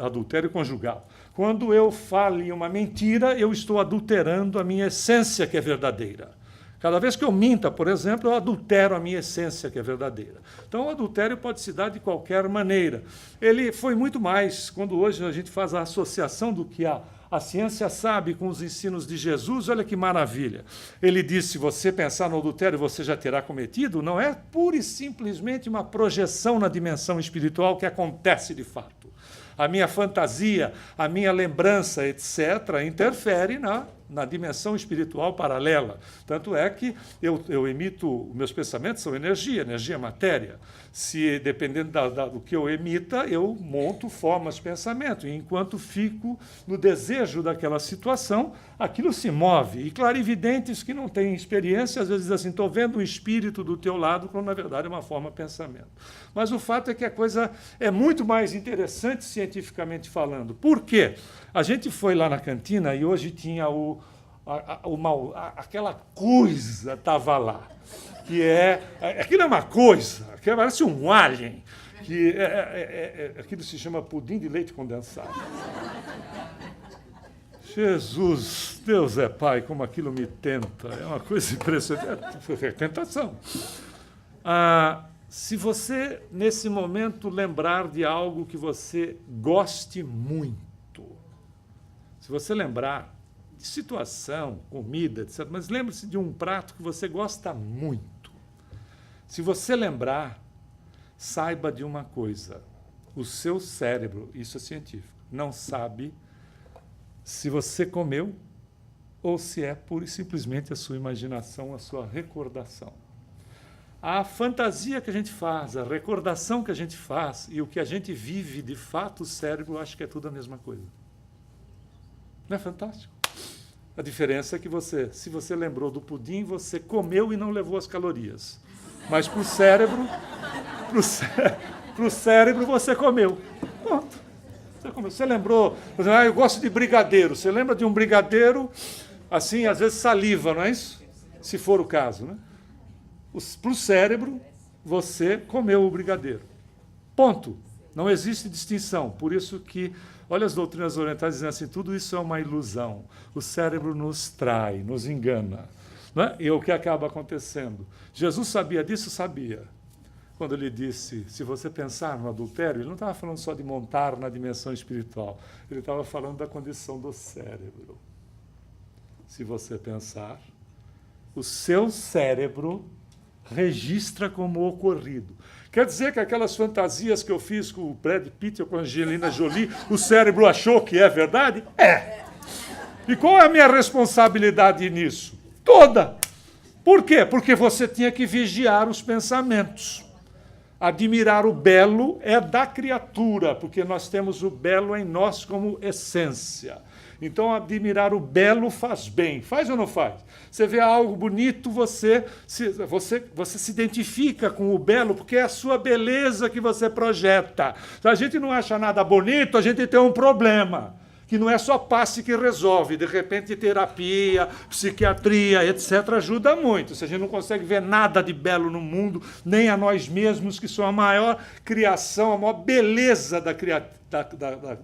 Speaker 1: adultério conjugal. Quando eu falo em uma mentira, eu estou adulterando a minha essência, que é verdadeira. Cada vez que eu minta, por exemplo, eu adultero a minha essência, que é verdadeira. Então, o adultério pode se dar de qualquer maneira. Ele foi muito mais, quando hoje a gente faz a associação do que a A ciência sabe, com os ensinos de Jesus, olha que maravilha. Ele disse, se você pensar no adultério, você já terá cometido. Não é pura e simplesmente uma projeção na dimensão espiritual que acontece de fato. A minha fantasia, a minha lembrança, etc., interfere na dimensão espiritual paralela. Tanto é que eu emito, meus pensamentos são energia é matéria. Se, dependendo do que eu emita, eu monto formas de pensamento. E enquanto fico no desejo daquela situação, aquilo se move. E clarividentes que não têm experiência, às vezes dizem assim, estou vendo o espírito do teu lado, quando na verdade é uma forma de pensamento. Mas o fato é que a coisa é muito mais interessante cientificamente falando. Por quê? A gente foi lá na cantina e hoje tinha aquela coisa estava lá, que aquilo é uma coisa, que parece um alien, que aquilo se chama pudim de leite condensado. Jesus, Deus é Pai, como aquilo me tenta, é uma coisa impressionante, é tentação. Se você, nesse momento, lembrar de algo que você goste muito, se você lembrar de situação, comida, etc., mas lembre-se de um prato que você gosta muito. Se você lembrar, saiba de uma coisa, o seu cérebro, isso é científico, não sabe se você comeu ou se é pura e simplesmente a sua imaginação, a sua recordação. A fantasia que a gente faz, a recordação que a gente faz e o que a gente vive, de fato, o cérebro, acho que é tudo a mesma coisa. Não é fantástico? A diferença é que se você lembrou do pudim, você comeu e não levou as calorias. Mas para o cérebro, você comeu. Pronto. Você comeu. Você lembrou, por exemplo, eu gosto de brigadeiro. Você lembra de um brigadeiro, assim, às vezes saliva, não é isso? Se for o caso, né? Para o cérebro, você comeu o brigadeiro. Ponto. Não existe distinção. Por isso que, olha as doutrinas orientais dizendo assim, tudo isso é uma ilusão. O cérebro nos trai, nos engana. Não é? E é o que acaba acontecendo. Jesus sabia disso? Sabia. Quando ele disse, se você pensar no adultério, ele não estava falando só de montar na dimensão espiritual. Ele estava falando da condição do cérebro. Se você pensar, o seu cérebro registra como ocorrido. Quer dizer que aquelas fantasias que eu fiz com o Brad Pitt ou com a Angelina Jolie, o cérebro achou que é verdade? É. E qual é a minha responsabilidade nisso? Toda. Por quê? Porque você tinha que vigiar os pensamentos. Admirar o belo é da criatura, porque nós temos o belo em nós como essência. Então, admirar o belo faz bem. Faz ou não faz? Você vê algo bonito, você se identifica com o belo, porque é a sua beleza que você projeta. Se a gente não acha nada bonito, a gente tem um problema, que não é só passe que resolve. De repente, terapia, psiquiatria, etc., ajuda muito. Se a gente não consegue ver nada de belo no mundo, nem a nós mesmos, que são a maior criação, a maior beleza da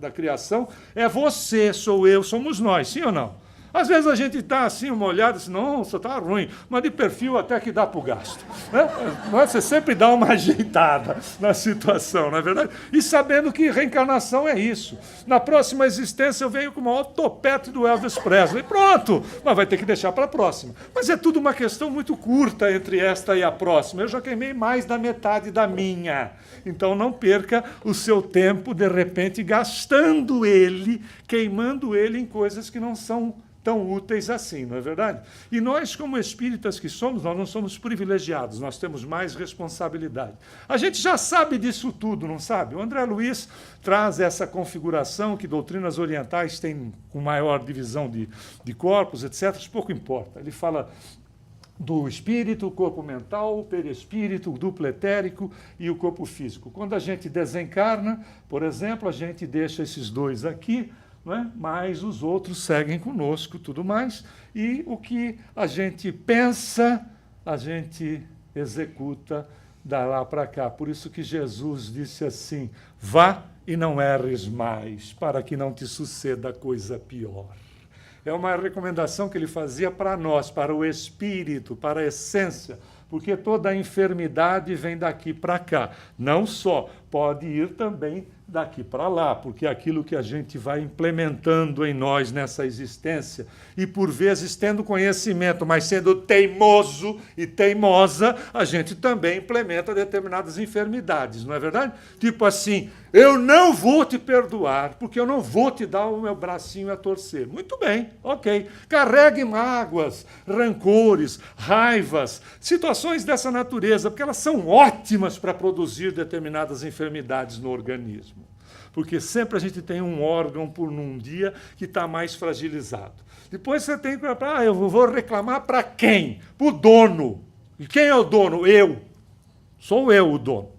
Speaker 1: criação, é você, sou eu, somos nós, sim ou não? Às vezes a gente dá assim uma olhada, assim, nossa, está ruim, mas de perfil até que dá para o gasto. Né? Você sempre dá uma ajeitada na situação, não é verdade? E sabendo que reencarnação é isso. Na próxima existência eu venho com o maior topete do Elvis Presley. Pronto, mas vai ter que deixar para a próxima. Mas é tudo uma questão muito curta entre esta e a próxima. Eu já queimei mais da metade da minha. Então não perca o seu tempo, de repente, gastando ele, queimando ele em coisas que não são tão úteis assim, não é verdade? E nós, como espíritas que somos, nós não somos privilegiados, nós temos mais responsabilidade. A gente já sabe disso tudo, não sabe? O André Luiz traz essa configuração que doutrinas orientais têm com maior divisão de corpos, etc., pouco importa. Ele fala do espírito, o corpo mental, o perispírito, o duplo etérico e o corpo físico. Quando a gente desencarna, por exemplo, a gente deixa esses dois aqui, não é? Mas os outros seguem conosco, tudo mais, e o que a gente pensa, a gente executa da lá para cá. Por isso que Jesus disse assim, vá e não erres mais, para que não te suceda coisa pior. É uma recomendação que ele fazia para nós, para o espírito, para a essência, porque toda a enfermidade vem daqui para cá. Não só, pode ir também daqui para lá, porque é aquilo que a gente vai implementando em nós nessa existência, e por vezes tendo conhecimento, mas sendo teimoso e teimosa, a gente também implementa determinadas enfermidades, não é verdade? Tipo assim, eu não vou te perdoar, porque eu não vou te dar o meu bracinho a torcer. Muito bem, ok. Carregue mágoas, rancores, raivas, situações dessa natureza, porque elas são ótimas para produzir determinadas enfermidades no organismo. Porque sempre a gente tem um órgão por um dia que está mais fragilizado. Depois você tem que... eu vou reclamar para quem? Para o dono. E quem é o dono? Eu. Sou eu o dono.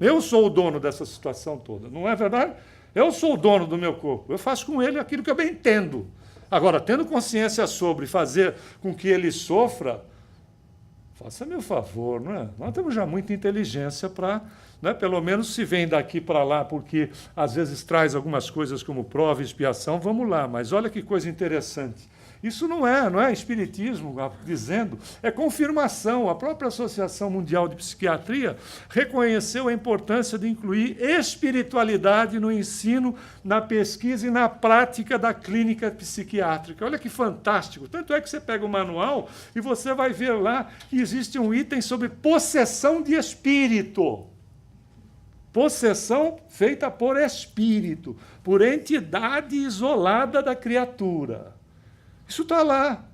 Speaker 1: Eu sou o dono dessa situação toda, não é verdade? Eu sou o dono do meu corpo. Eu faço com ele aquilo que eu bem entendo. Agora, tendo consciência sobre fazer com que ele sofra, faça-me o favor, não é? Nós temos já muita inteligência para, né, pelo menos se vem daqui para lá, porque às vezes traz algumas coisas como prova e expiação, vamos lá. Mas olha que coisa interessante. Isso não é espiritismo dizendo, é confirmação. A própria Associação Mundial de Psiquiatria reconheceu a importância de incluir espiritualidade no ensino, na pesquisa e na prática da clínica psiquiátrica. Olha que fantástico. Tanto é que você pega o manual e você vai ver lá que existe um item sobre possessão de espírito. Possessão feita por espírito, por entidade isolada da criatura. Isso está lá.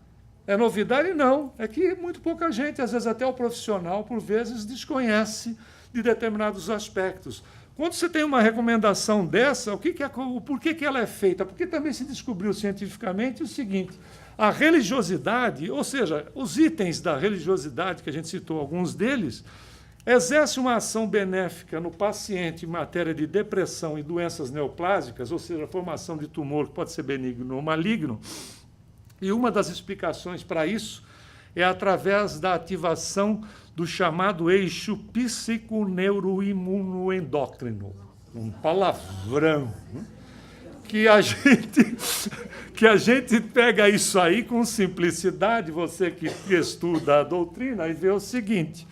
Speaker 1: É novidade? Não. É que muito pouca gente, às vezes até o profissional, por vezes, desconhece de determinados aspectos. Quando você tem uma recomendação dessa, por que ela é feita? Porque também se descobriu cientificamente o seguinte, a religiosidade, ou seja, os itens da religiosidade, que a gente citou alguns deles, exerce uma ação benéfica no paciente em matéria de depressão e doenças neoplásicas, ou seja, formação de tumor que pode ser benigno ou maligno. E uma das explicações para isso é através da ativação do chamado eixo psiconeuroimunoendócrino. Um palavrão. Que a gente pega isso aí com simplicidade, você que estuda a doutrina, e vê o seguinte,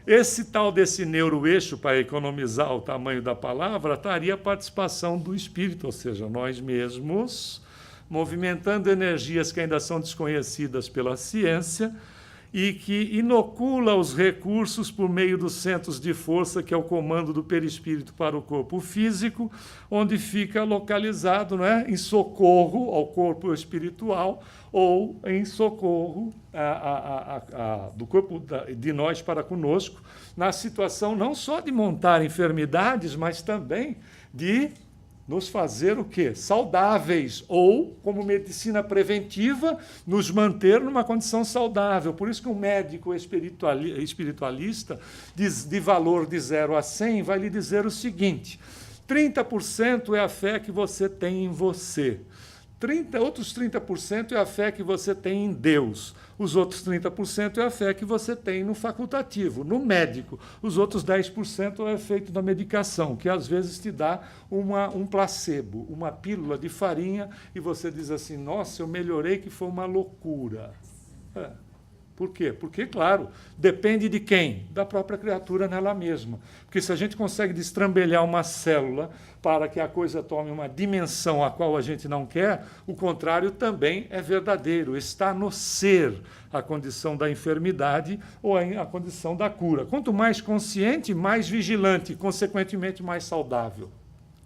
Speaker 1: esse tal desse neuroeixo, para economizar o tamanho da palavra, estaria a participação do espírito, ou seja, nós mesmos, movimentando energias que ainda são desconhecidas pela ciência e que inocula os recursos por meio dos centros de força, que é o comando do perispírito para o corpo físico, onde fica localizado, não é, em socorro ao corpo espiritual ou em socorro do corpo de nós para conosco, na situação não só de montar enfermidades, mas também de nos fazer o quê? Saudáveis, ou, como medicina preventiva, nos manter numa condição saudável. Por isso que um médico espiritualista de valor de 0 a 100 vai lhe dizer o seguinte, 30% é a fé que você tem em você, outros 30% é a fé que você tem em Deus. Os outros 30% é a fé que você tem no facultativo, no médico. Os outros 10% é o efeito da medicação, que às vezes te dá um placebo, uma pílula de farinha, e você diz assim, nossa, eu melhorei, que foi uma loucura. Por quê? Porque, claro, depende de quem? Da própria criatura nela mesma. Porque se a gente consegue destrambelhar uma célula para que a coisa tome uma dimensão a qual a gente não quer, o contrário também é verdadeiro. Está no ser a condição da enfermidade ou a condição da cura. Quanto mais consciente, mais vigilante, consequentemente mais saudável.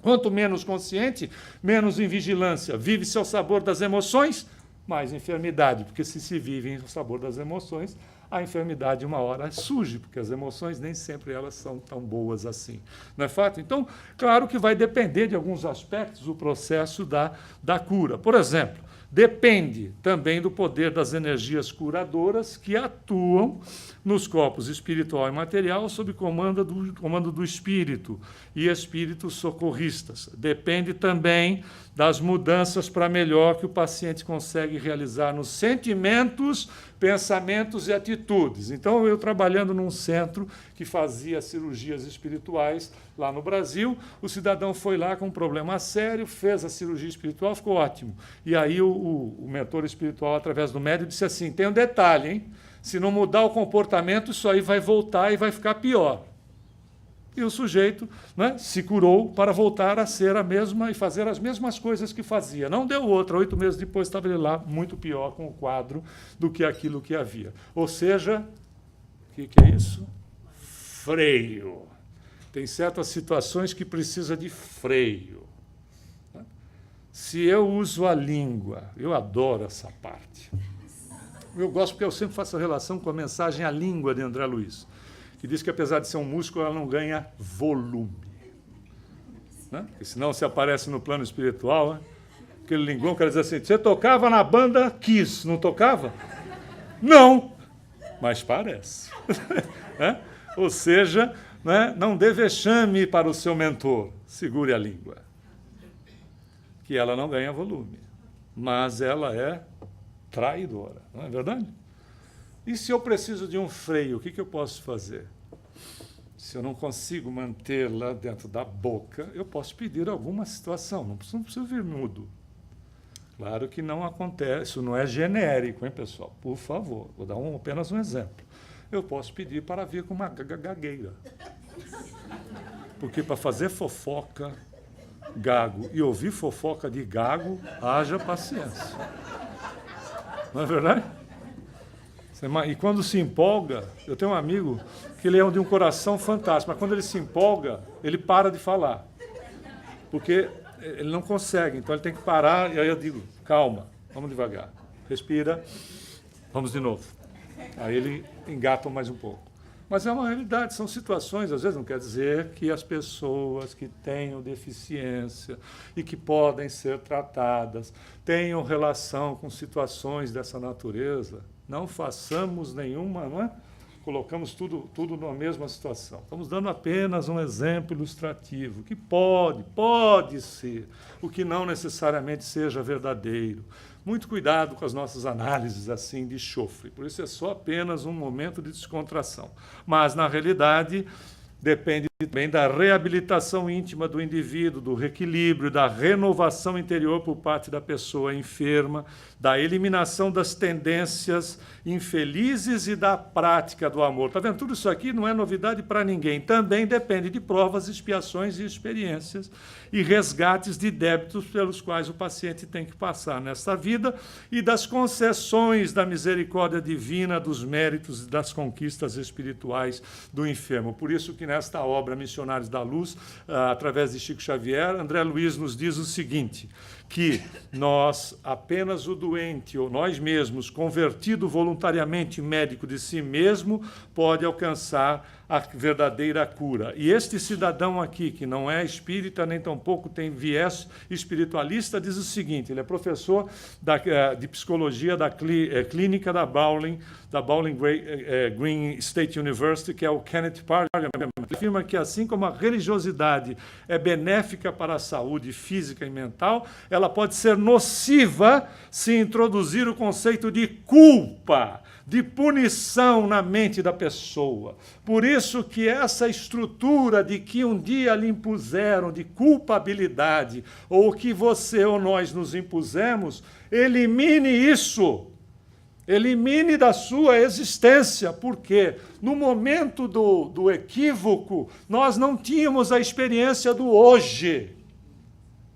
Speaker 1: Quanto menos consciente, menos em vigilância. Vive-se ao sabor das emoções, mais enfermidade, porque se vive o sabor das emoções, a enfermidade uma hora surge, porque as emoções nem sempre elas são tão boas assim. Não é fato? Então, claro que vai depender de alguns aspectos o processo da cura. Por exemplo, depende também do poder das energias curadoras que atuam nos corpos espiritual e material sob comando do espírito e espíritos socorristas. Depende também das mudanças para melhor que o paciente consegue realizar nos sentimentos, pensamentos e atitudes. Então, eu trabalhando num centro que fazia cirurgias espirituais lá no Brasil, o cidadão foi lá com um problema sério, fez a cirurgia espiritual, ficou ótimo. E aí o mentor espiritual, através do médium, disse assim, tem um detalhe, hein? Se não mudar o comportamento, isso aí vai voltar e vai ficar pior. E o sujeito, né, se curou para voltar a ser a mesma e fazer as mesmas coisas que fazia. Não deu outra. 8 meses depois estava ele lá, muito pior com o quadro do que aquilo que havia. Ou seja, o que é isso? Freio. Tem certas situações que precisa de freio. Se eu uso a língua, eu adoro essa parte. Eu gosto porque eu sempre faço a relação com a mensagem A Língua de André Luiz, que diz que, apesar de ser um músculo, ela não ganha volume. Né? Porque senão, se aparece no plano espiritual, né? Aquele linguão quer dizer assim, você tocava na banda Kiss, não tocava? Não, mas parece. Né? Ou seja, né, não dê vexame para o seu mentor, segure a língua. Que ela não ganha volume, mas ela é traidora, não é verdade? E se eu preciso de um freio, o que eu posso fazer? Se eu não consigo mantê-la dentro da boca, eu posso pedir alguma situação, não preciso vir mudo. Claro que não acontece, isso não é genérico, hein, pessoal? Por favor, vou dar apenas um exemplo. Eu posso pedir para vir com uma gagueira. Porque para fazer fofoca, gago, e ouvir fofoca de gago, haja paciência. Não é verdade? E quando se empolga, eu tenho um amigo que ele é de um coração fantástico, mas quando ele se empolga, ele para de falar. Porque ele não consegue, então ele tem que parar, e aí eu digo, calma, vamos devagar, respira, vamos de novo. Aí ele engata mais um pouco. Mas é uma realidade, são situações, às vezes não quer dizer que as pessoas que tenham deficiência e que podem ser tratadas tenham relação com situações dessa natureza. Não façamos nenhuma, não é? Colocamos tudo na mesma situação. Estamos dando apenas um exemplo ilustrativo, que pode ser, o que não necessariamente seja verdadeiro. Muito cuidado com as nossas análises assim de chofre, por isso é só apenas um momento de descontração. Mas, na realidade, depende também da reabilitação íntima do indivíduo, do reequilíbrio, da renovação interior por parte da pessoa enferma, da eliminação das tendências infelizes e da prática do amor. Está vendo? Tudo isso aqui não é novidade para ninguém. Também depende de provas, expiações e experiências e resgates de débitos pelos quais o paciente tem que passar nesta vida e das concessões da misericórdia divina, dos méritos e das conquistas espirituais do enfermo. Por isso que nesta obra Missionários da Luz, através de Chico Xavier, André Luiz nos diz o seguinte, que nós, apenas o doente, ou nós mesmos, convertido voluntariamente médico de si mesmo, pode alcançar a verdadeira cura. E este cidadão aqui, que não é espírita, nem tampouco tem viés espiritualista, diz o seguinte, ele é professor de psicologia da clínica da Bowling Green State University, que é o Kenneth Parker. Ele afirma que, assim como a religiosidade é benéfica para a saúde física e mental, ela pode ser nociva se introduzir o conceito de culpa, de punição na mente da pessoa. Por isso que essa estrutura de que um dia lhe impuseram de culpabilidade, ou que você ou nós nos impusemos, elimine isso. Elimine da sua existência, porque no momento do equívoco, nós não tínhamos a experiência do hoje.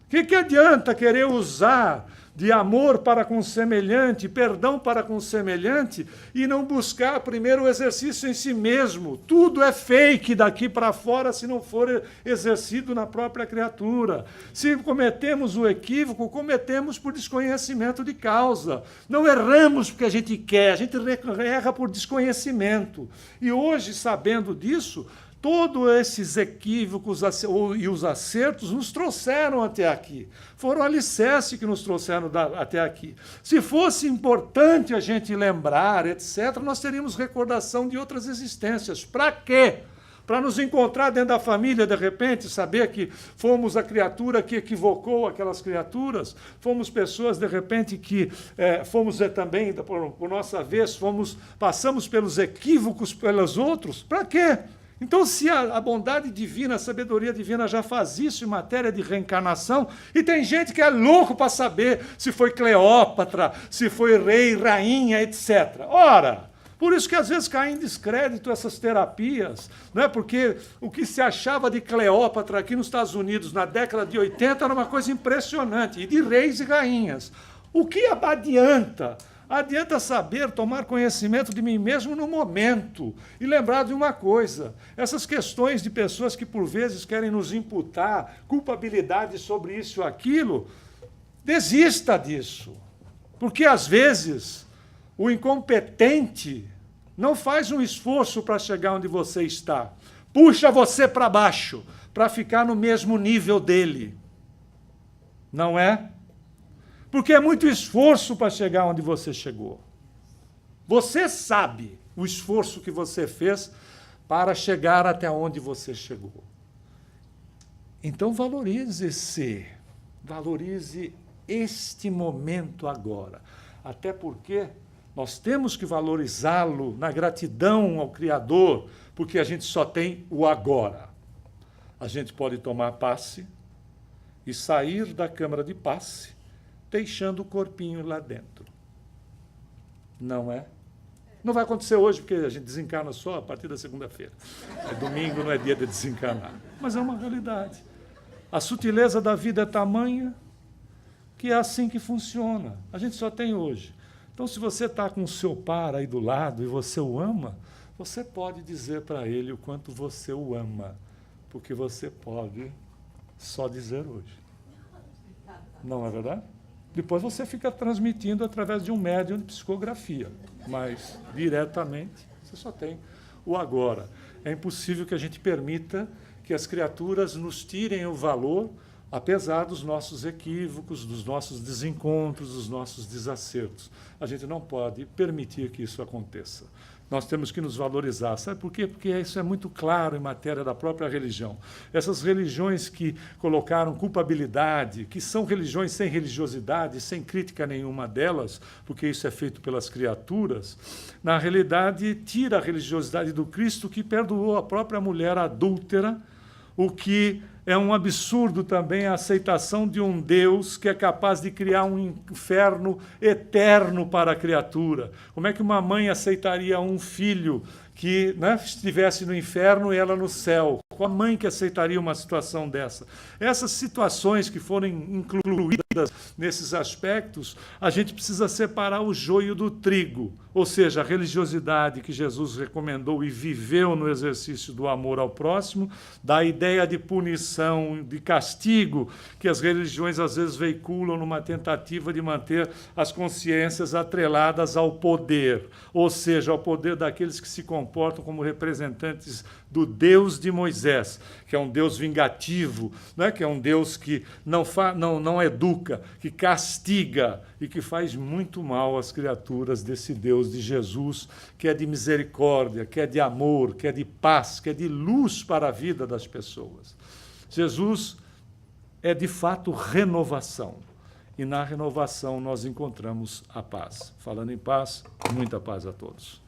Speaker 1: O que adianta querer usar de amor para com o semelhante, perdão para com o semelhante, e não buscar primeiro o exercício em si mesmo? Tudo é fake daqui para fora se não for exercido na própria criatura. Se cometemos o equívoco, cometemos por desconhecimento de causa. Não erramos porque a gente quer, a gente erra por desconhecimento. E hoje, sabendo disso, todos esses equívocos e os acertos nos trouxeram até aqui. Foram alicerce que nos trouxeram até aqui. Se fosse importante a gente lembrar, etc., nós teríamos recordação de outras existências. Para quê? Para nos encontrar dentro da família, de repente, saber que fomos a criatura que equivocou aquelas criaturas, fomos pessoas, de repente, que fomos também, por nossa vez, passamos pelos equívocos pelos outros. Para quê? Então, se a bondade divina, a sabedoria divina já faz isso em matéria de reencarnação, e tem gente que é louco para saber se foi Cleópatra, se foi rei, rainha, etc. Ora, Por isso que às vezes caem em descrédito essas terapias, né? Porque o que se achava de Cleópatra aqui nos Estados Unidos na década de 80 era uma coisa impressionante, e de reis e rainhas. O que adianta? Adianta saber tomar conhecimento de mim mesmo no momento e lembrar de uma coisa, essas questões de pessoas que por vezes querem nos imputar culpabilidade sobre isso ou aquilo, desista disso, porque às vezes o incompetente não faz um esforço para chegar onde você está, puxa você para baixo, para ficar no mesmo nível dele, não é? Porque é muito esforço para chegar onde você chegou. Você sabe o esforço que você fez para chegar até onde você chegou. Então valorize-se, valorize este momento agora. Até porque nós temos que valorizá-lo na gratidão ao Criador, porque a gente só tem o agora. A gente pode tomar passe e sair da câmara de passe, deixando o corpinho lá dentro. Não é? Não vai acontecer hoje, porque a gente desencarna só a partir da segunda-feira. Domingo não é dia de desencarnar. Mas é uma realidade. A sutileza da vida é tamanha que é assim que funciona. A gente só tem hoje. Então, se você está com o seu par aí do lado e você o ama, você pode dizer para ele o quanto você o ama, porque você pode só dizer hoje. Não é verdade? Depois você fica transmitindo através de um médium de psicografia, mas diretamente você só tem o agora. É impossível que a gente permita que as criaturas nos tirem o valor, apesar dos nossos equívocos, dos nossos desencontros, dos nossos desacertos. A gente não pode permitir que isso aconteça. Nós temos que nos valorizar. Sabe por quê? Porque isso é muito claro em matéria da própria religião. Essas religiões que colocaram culpabilidade, que são religiões sem religiosidade, sem crítica nenhuma delas, porque isso é feito pelas criaturas, na realidade tira a religiosidade do Cristo, que perdoou a própria mulher adúltera, o que é um absurdo também a aceitação de um Deus que é capaz de criar um inferno eterno para a criatura. Como é que uma mãe aceitaria um filho que, né, estivesse no inferno e ela no céu? Qual a mãe que aceitaria uma situação dessa? Essas situações que foram incluídas nesses aspectos, a gente precisa separar o joio do trigo, ou seja, a religiosidade que Jesus recomendou e viveu no exercício do amor ao próximo, da ideia de punição, de castigo, que as religiões às vezes veiculam numa tentativa de manter as consciências atreladas ao poder, ou seja, ao poder daqueles que se comportam como representantes do Deus de Moisés, que é um Deus vingativo, né? Que é um Deus que não educa, que castiga e que faz muito mal às criaturas desse Deus de Jesus, que é de misericórdia, que é de amor, que é de paz, que é de luz para a vida das pessoas. Jesus é, de fato, renovação. E na renovação nós encontramos a paz. Falando em paz, muita paz a todos.